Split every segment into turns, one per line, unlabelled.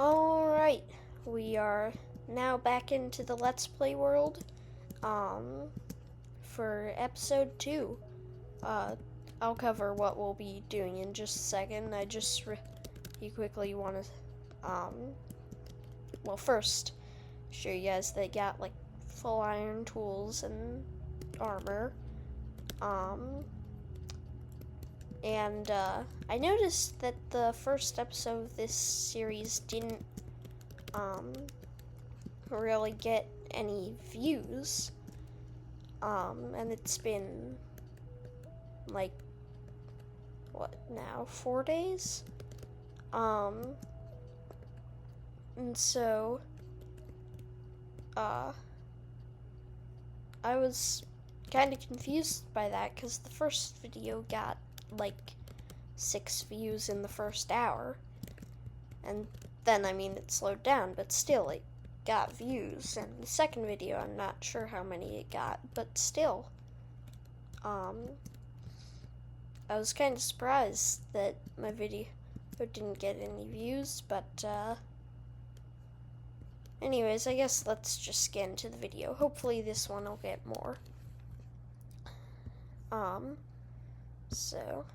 Alright, we are now back into the Let's Play world for episode 2. I'll cover what we'll be doing in just a second. I just quickly want to, well, first, show you guys they got like full iron tools and armor. I noticed that the first episode of this series didn't really get any views. And it's been like what now, 4 days? And so I was kind of confused by that because the first video got like 6 views in the first hour, and then it slowed down, but still it got views. And the second video, I'm not sure how many it got, but still, I was kind of surprised that my video didn't get any views, but anyways, I guess let's just get into the video. Hopefully this one will get more. So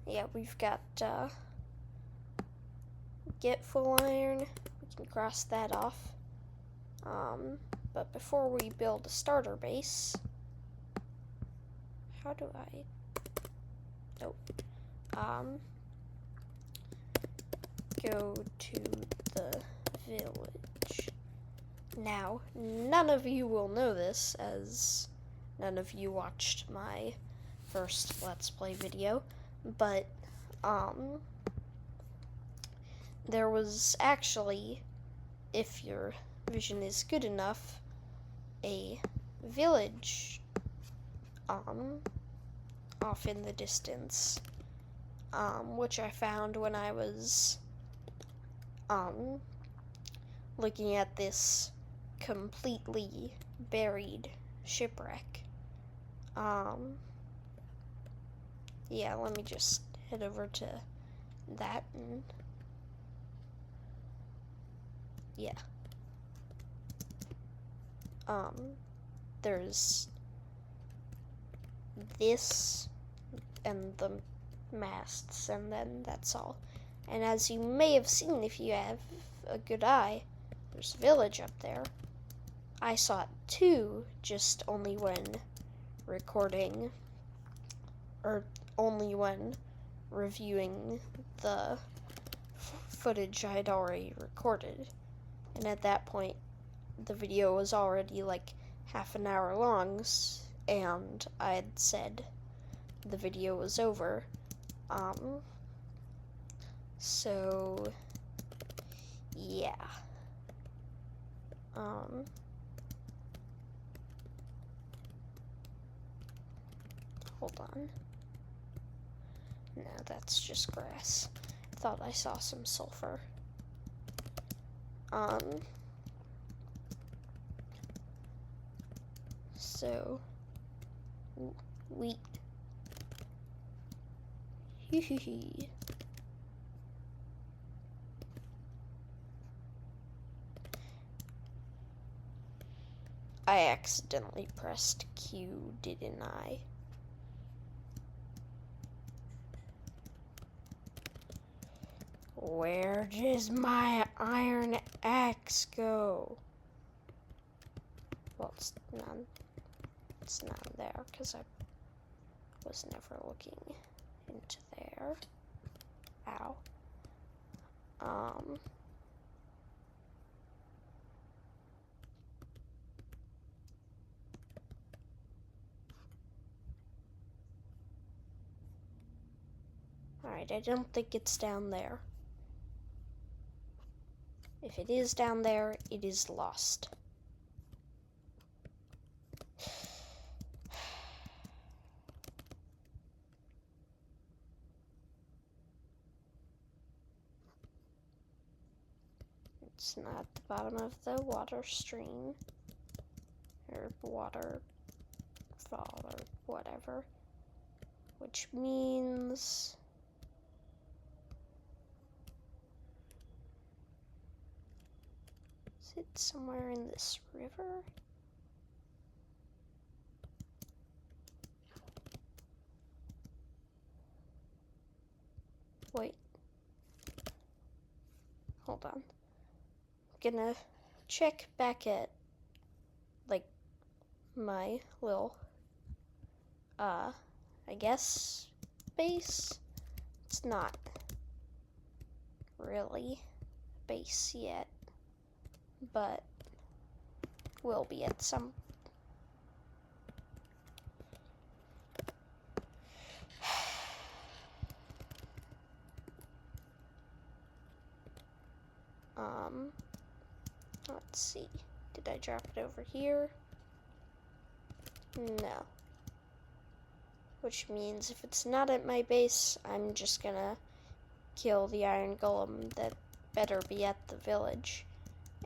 yeah, we've got get full iron. We can cross that off. But before we build a starter base, how do I? Nope. Go to the village. Now, none of you will know this, as none of you watched my first Let's Play video, but there was actually, if your vision is good enough, a village off in the distance, which I found when I was looking at this completely buried shipwreck. Yeah, let me just head over to that and yeah. There's this and the masts, and then that's all. And as you may have seen if you have a good eye, there's a village up there. I saw it too, just only when recording, or only when reviewing the footage I'd already recorded. And at that point, the video was already like half an hour long, and I had said the video was over. So yeah. Hold on. No, that's just grass. I thought I saw some sulfur. So wheat. Hee. I accidentally pressed Q, didn't I? Where does my iron axe go? Well, it's not there because I was never looking into there. Ow. Alright, I don't think it's down there. If it is down there, it is lost. It's not at the bottom of the water stream, or waterfall, or whatever, which means Is it somewhere in this river? Wait. Hold on. I'm gonna check back at, like, my little, I guess, base. It's not really a base yet, but will be at some. Let's see. Did I drop it over here? No. Which means if it's not at my base, I'm just gonna kill the iron golem that better be at the village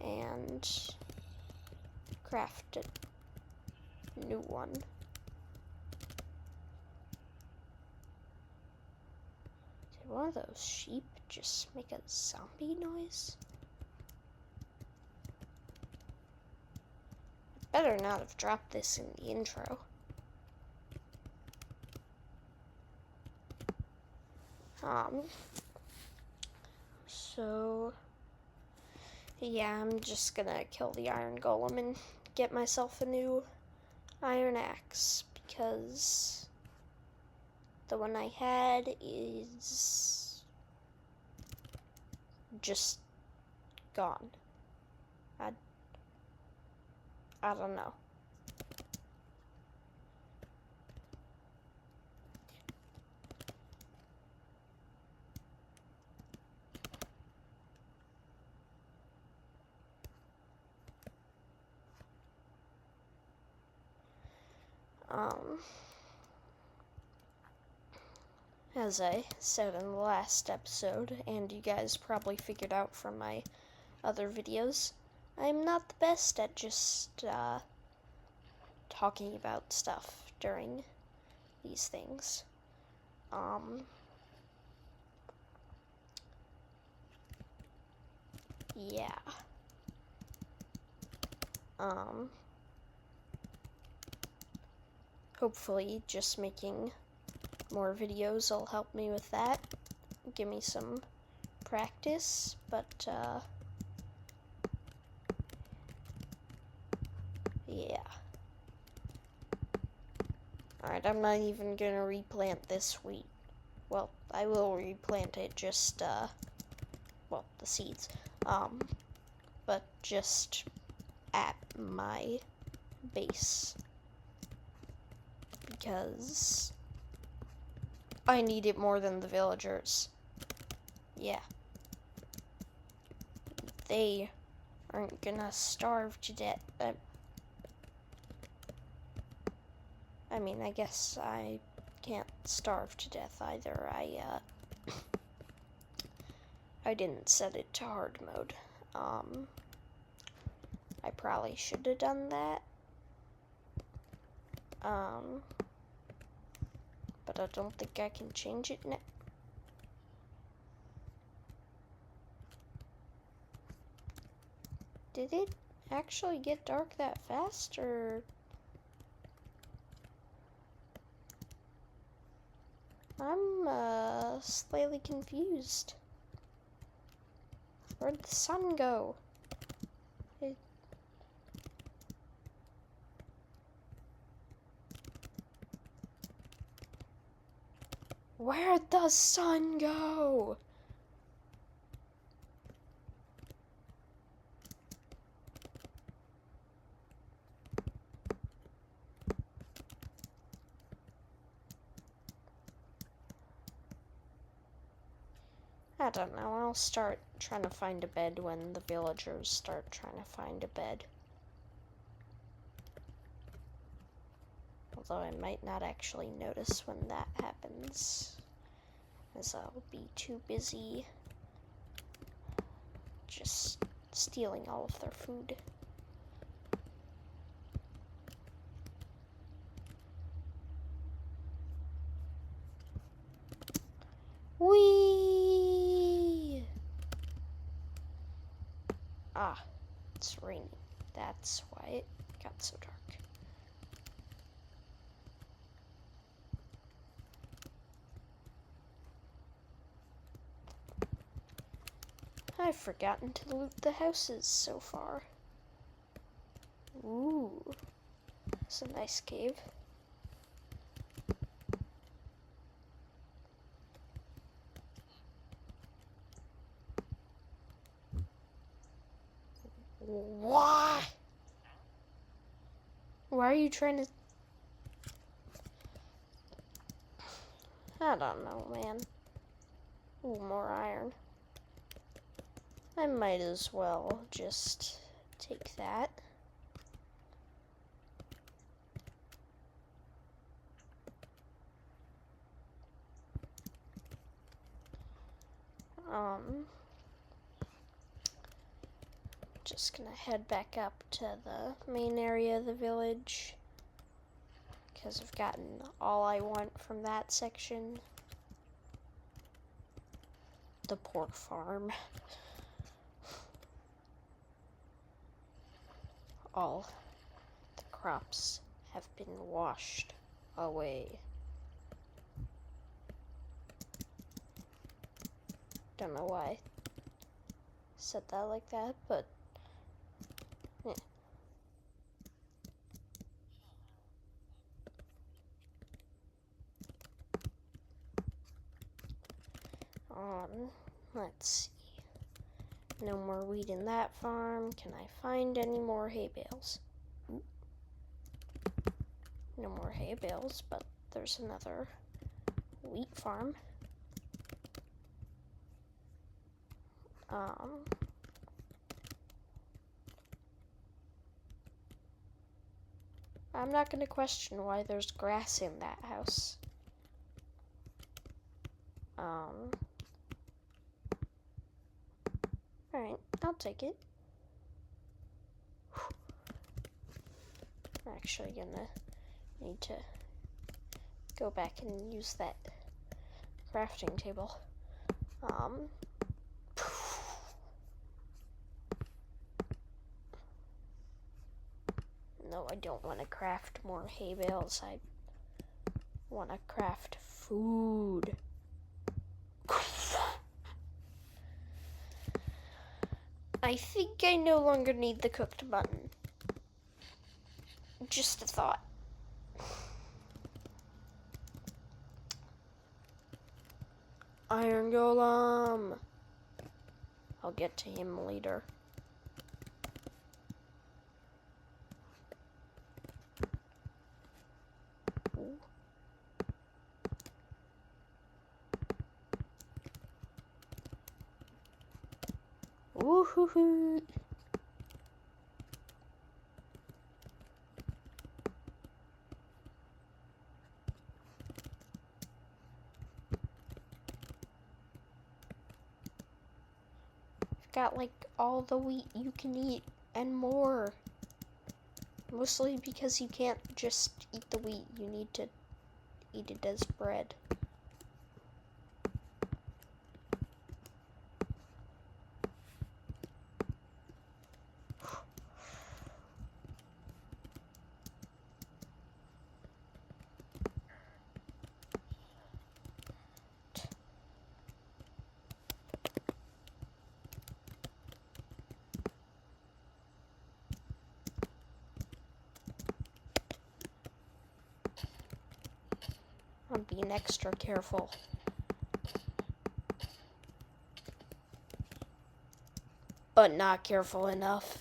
and craft a new one. Did one of those sheep just make a zombie noise? Better not have dropped this in the intro. So yeah, I'm just gonna kill the iron golem and get myself a new iron axe because the one I had is just gone. I don't know. As I said in the last episode, and you guys probably figured out from my other videos, I'm not the best at just talking about stuff during these things. Yeah. Hopefully just making more videos will help me with that. Give me some practice, but yeah. Alright, I'm not even gonna replant this wheat. Well, I will replant it, just, well, the seeds. But just at my base. Because I need it more than the villagers. Yeah. They aren't gonna starve to death. I mean, I guess I can't starve to death either. I didn't set it to hard mode. I probably should have done that. But I don't think I can change it now. Did it actually get dark that fast, or? I'm slightly confused. Where'd the sun go? Where'd the sun go? I don't know, I'll start trying to find a bed when the villagers start trying to find a bed. Although I might not actually notice when that happens, as I'll be too busy just stealing all of their food. Whee! It's raining. That's why it got so dark. I've forgotten to loot the houses so far. Ooh, it's a nice cave. Why? Why are you trying to... I don't know, man. Ooh, more iron. I might as well just take that. Just gonna head back up to the main area of the village because I've gotten all I want from that section. The pork farm. All the crops have been washed away. Don't know why I said that like that, but yeah. Let's see. No more wheat in that farm. Can I find any more hay bales? No more hay bales, but there's another wheat farm. I'm not gonna question why there's grass in that house. Alright, I'll take it. I'm actually gonna need to go back and use that crafting table. No, I don't want to craft more hay bales. I want to craft food. I think I no longer need the cooked mutton. Just a thought. Iron Golem. I'll get to him later. Woohoo! Got like all the wheat you can eat and more. Mostly because you can't just eat the wheat, you need to eat it as bread. I'm being extra careful. But not careful enough.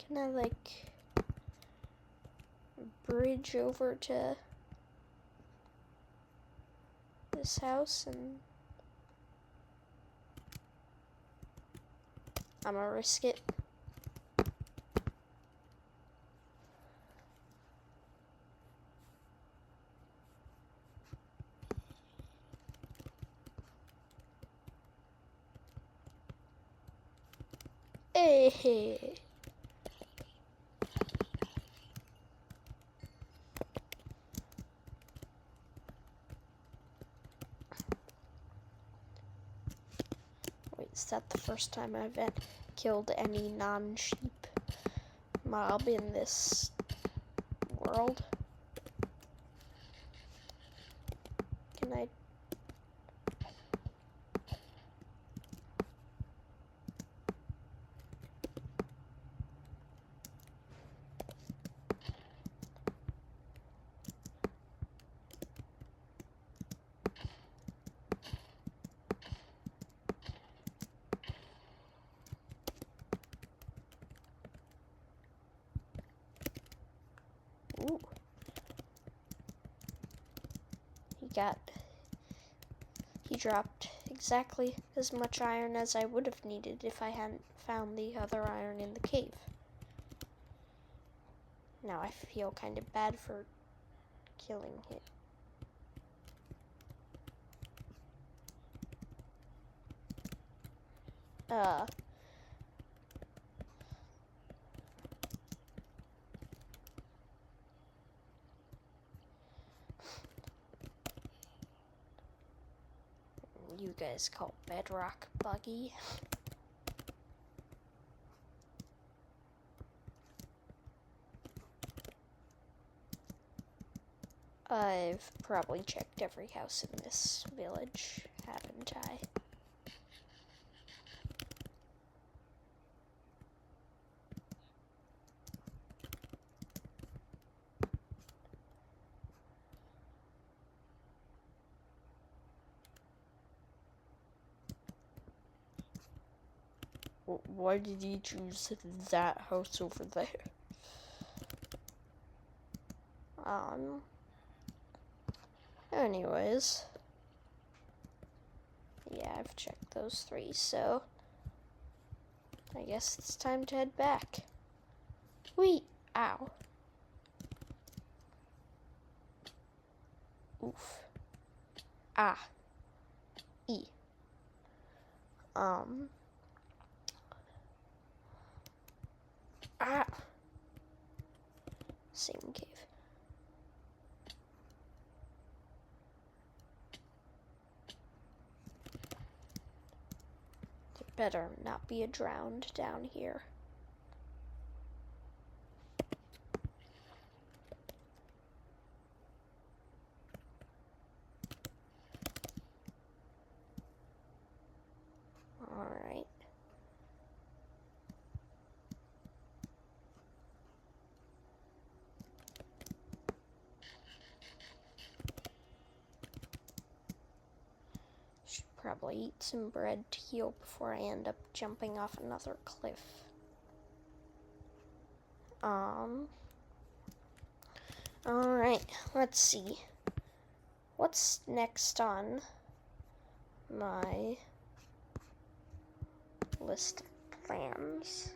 Can I like bridge over to this house and I'm gonna risk it. Hey. Wait, is that the first time I've killed any non-sheep mob in this world? Can I? Ooh. He dropped exactly as much iron as I would have needed if I hadn't found the other iron in the cave. Now I feel kind of bad for killing it. You guys call bedrock buggy. I've probably checked every house in this village, haven't I? Why did you choose that house over there? Anyways. Yeah, I've checked those 3, so I guess it's time to head back. Wait, ow. Oof. Ah. E. Ah. Same cave. There better not be a drowned down here. Alright. Should probably eat some bread to heal before I end up jumping off another cliff. Alright, let's see. What's next on my list of plans?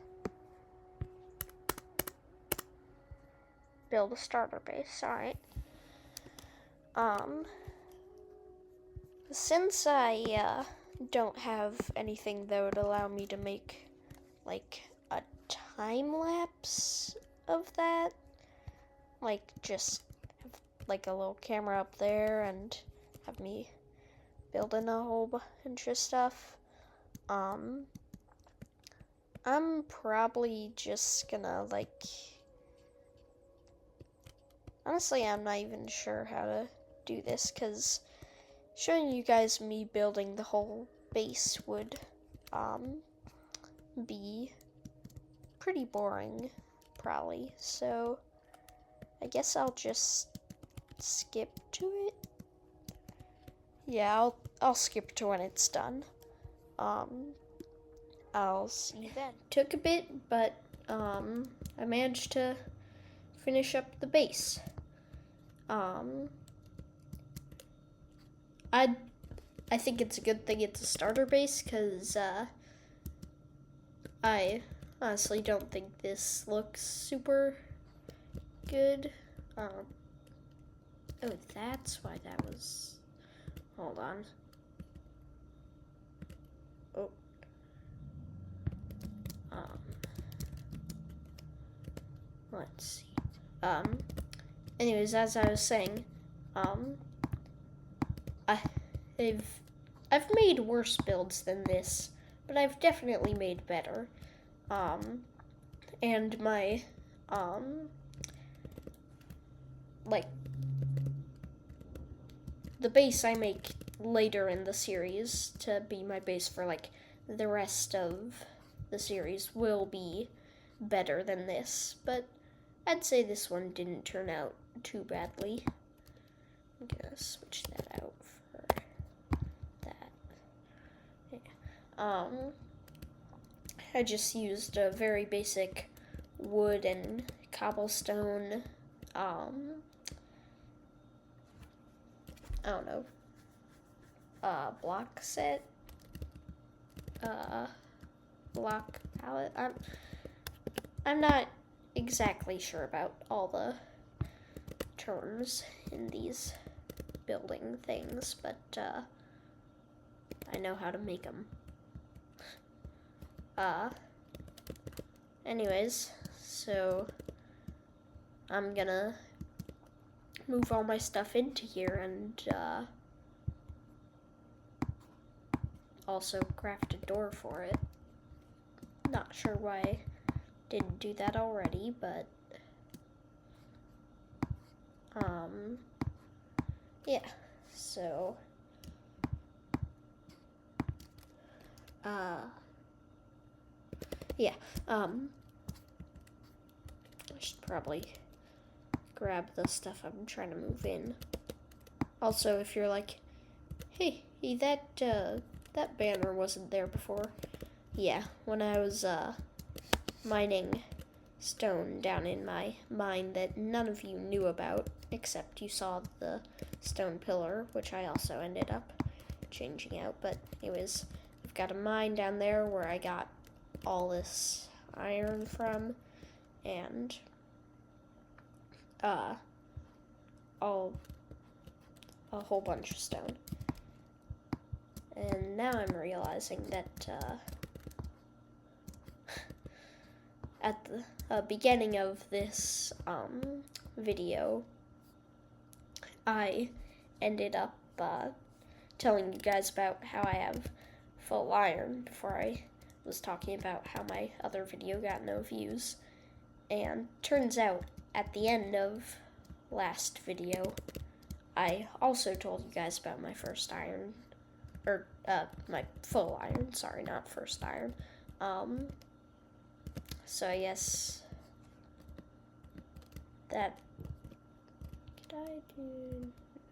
Build a starter base, alright. Since I don't have anything that would allow me to make like a time lapse of that, like just have like a little camera up there and have me building a whole bunch of stuff, I'm probably just gonna honestly, I'm not even sure how to do this, because showing you guys me building the whole base would be pretty boring, probably. So I guess I'll just skip to it. Yeah, I'll skip to when it's done. I'll see you then. Took a bit, but I managed to finish up the base. I think it's a good thing it's a starter base, because I honestly don't think this looks super good. Oh, that's why that was... Hold on. Oh. let's see. Anyways, as I was saying, I've made worse builds than this, but I've definitely made better. And my, like, the base I make later in the series to be my base for, like, the rest of the series will be better than this, but I'd say this one didn't turn out too badly. I'm gonna switch that out for that. Yeah. I just used a very basic wood and cobblestone, I don't know, block set, block palette. I'm not exactly sure about all the terms in these building things, but I know how to make them. Anyways, so I'm gonna move all my stuff into here and also craft a door for it. Not sure why I didn't do that already, but yeah, so yeah, I should probably grab the stuff I'm trying to move in. Also, if you're like, hey, that banner wasn't there before. Yeah, when I was mining stone down in my mine that none of you knew about, except you saw the stone pillar, which I also ended up changing out. But anyways, I've got a mine down there where I got all this iron from, and a whole bunch of stone. And now I'm realizing that at the beginning of this video, I ended up telling you guys about how I have full iron before I was talking about how my other video got no views. And turns out, at the end of last video, I also told you guys about my first iron, or my full iron, sorry, not first iron. So I guess that, could I do,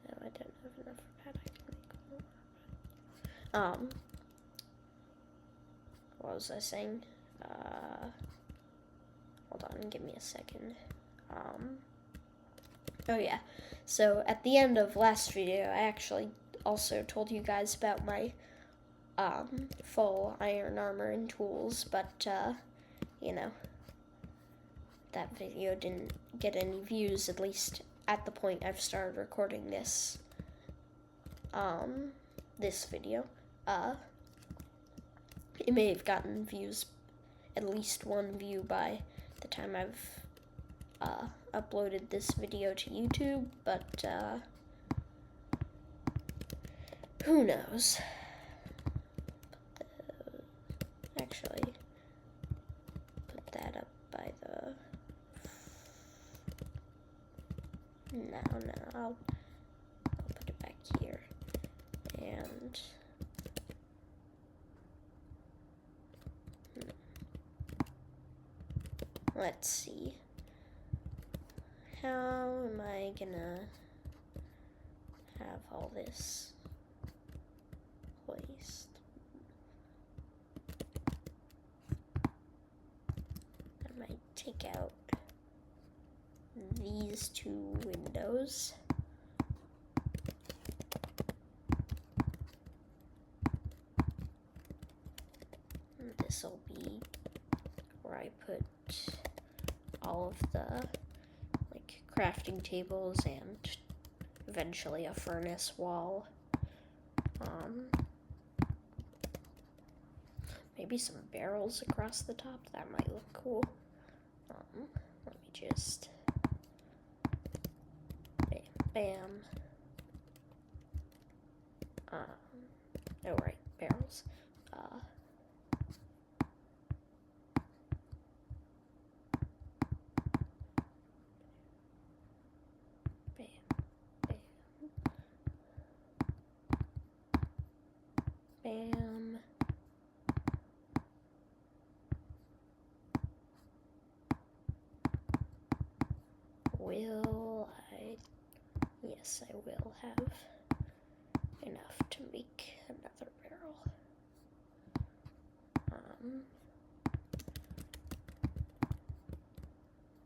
no, I don't have enough for that, I can make more. What was I saying? Hold on, give me a second. Oh yeah, so at the end of last video, I actually also told you guys about my full iron armor and tools, but you know, that video didn't get any views, at least at the point I've started recording this this video. It may have gotten views, at least one view by the time I've uploaded this video to YouTube, but who knows? Actually, put that up by the, no, I'll put it back here, and let's see. How am I gonna have all this placed? I might take out these two windows. And this will be where I put all of the crafting tables and eventually a furnace wall. Maybe some barrels across the top, that might look cool. Let me just bam, bam. Oh right, barrels. Bam, bam, bam. Will I? Yes, I will have enough to make another barrel.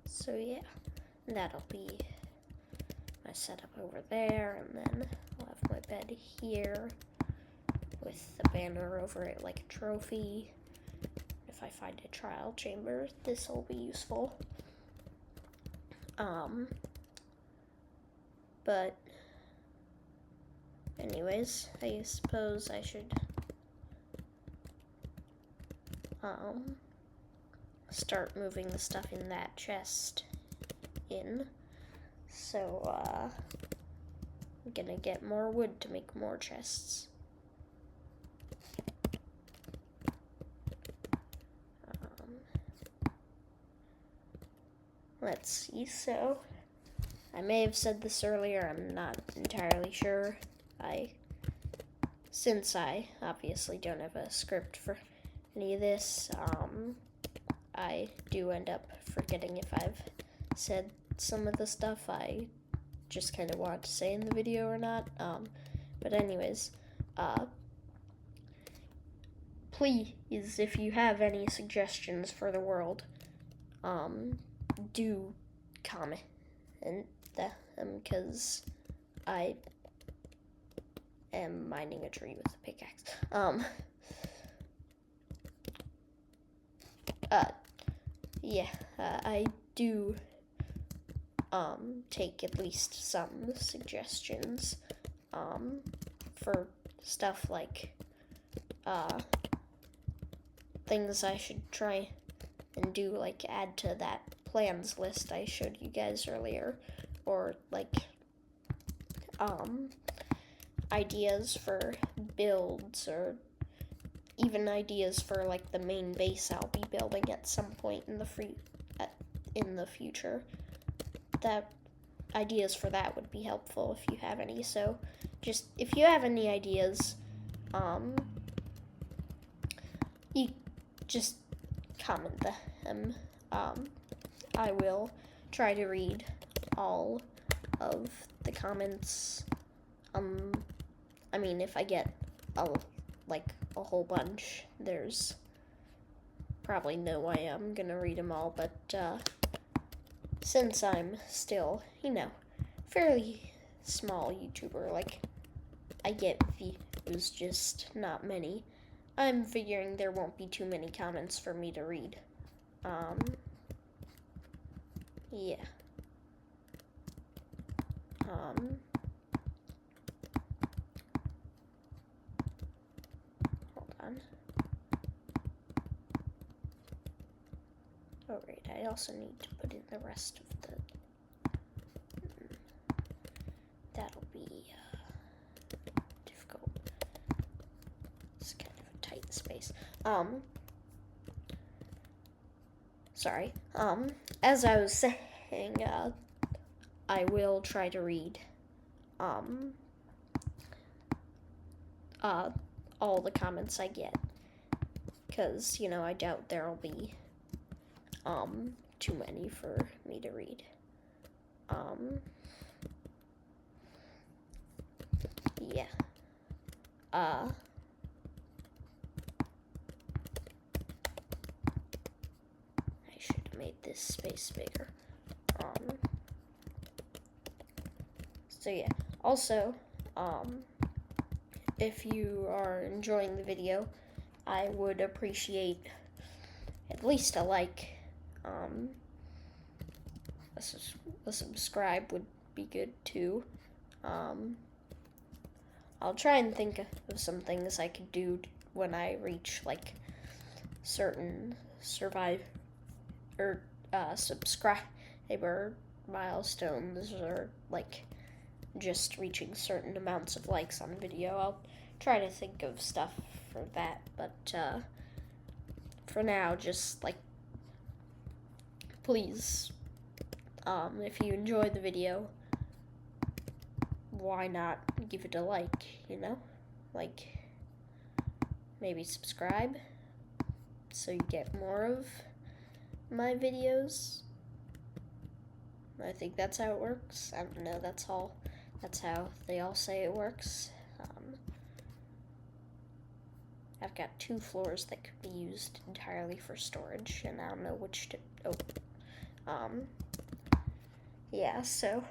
So yeah, that'll be my setup over there, and then I'll have my bed here with the banner over it like a trophy. If I find a trial chamber, this will be useful. But anyways, I suppose I should start moving the stuff in that chest in. So I'm gonna get more wood to make more chests. Let's see, so I may have said this earlier, I'm not entirely sure. Since I obviously don't have a script for any of this, I do end up forgetting if I've said some of the stuff I just kind of want to say in the video or not. But anyways, please, if you have any suggestions for the world, do comment them, because I am mining a tree with a pickaxe. I do take at least some suggestions for stuff like things I should try and do, like add to that plans list I showed you guys earlier, or like ideas for builds, or even ideas for like the main base I'll be building at some point in the future. That ideas for that would be helpful if you have any. So just if you have any ideas, you just comment them. I will try to read all of the comments. I mean, if I get a whole bunch, there's probably no way I'm gonna read them all, but since I'm still, fairly small YouTuber, like I get views, just not many, I'm figuring there won't be too many comments for me to read. Yeah. Hold on. Oh, right, I also need to put in the rest of the... That'll be difficult. It's kind of a tight space. Sorry. As I was saying, I will try to read all the comments I get, because I doubt there'll be too many for me to read. Yeah. I should have made this space bigger. So yeah, also, if you are enjoying the video, I would appreciate at least a like. A subscribe would be good too. I'll try and think of some things I could do when I reach certain subscribers they were milestones or like just reaching certain amounts of likes on a video. I'll try to think of stuff for that, but for now, just like, please, if you enjoyed the video, why not give it a like, you know? Like, maybe subscribe so you get more of my videos. I think that's how it works. I don't know, that's how they all say it works. I've got 2 floors that could be used entirely for storage, and I don't know which to, yeah, so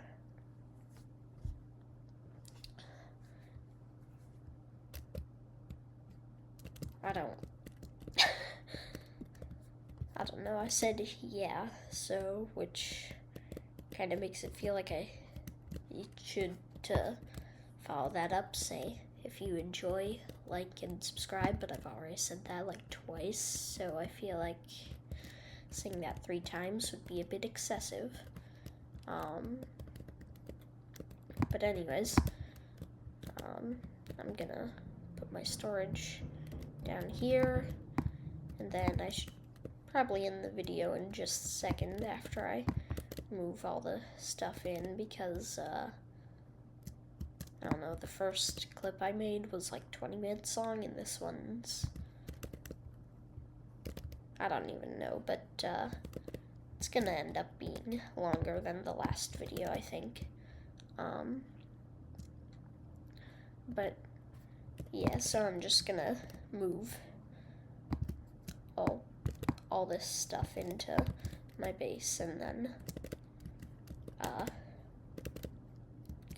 I don't know, I said yeah, so, which kind of makes it feel like you should follow that up, say, if you enjoy, like and subscribe, but I've already said that like twice, so I feel like saying that 3 times would be a bit excessive. But anyways, I'm gonna put my storage down here, and then I should probably end the video in just a second after I move all the stuff in, because I don't know, the first clip I made was like 20 minutes long, and this one's, I don't even know, but it's gonna end up being longer than the last video, I think. But yeah, so I'm just gonna move all this stuff into my base, and then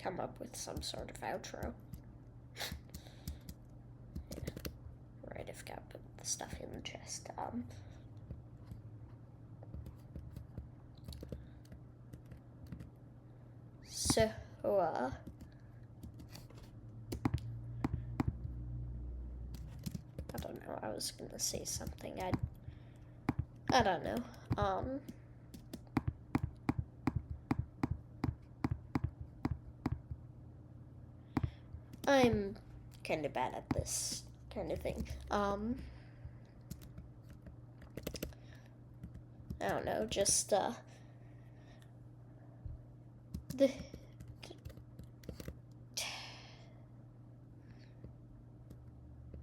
come up with some sort of outro. Yeah. Right, I've got to put the stuff in the chest. So, I don't know, I was gonna say something, I don't know, I'm kind of bad at this kind of thing. I don't know, just,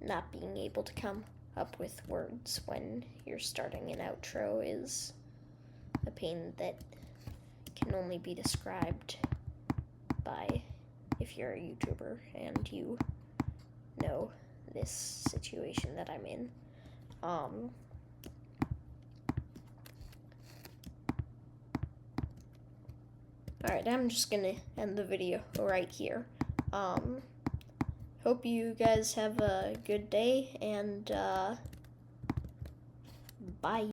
not being able to come up with words when you're starting an outro is a pain that can only be described by if you're a YouTuber and you know this situation that I'm in. Alright, I'm just gonna end the video right here. Hope you guys have a good day, and bye.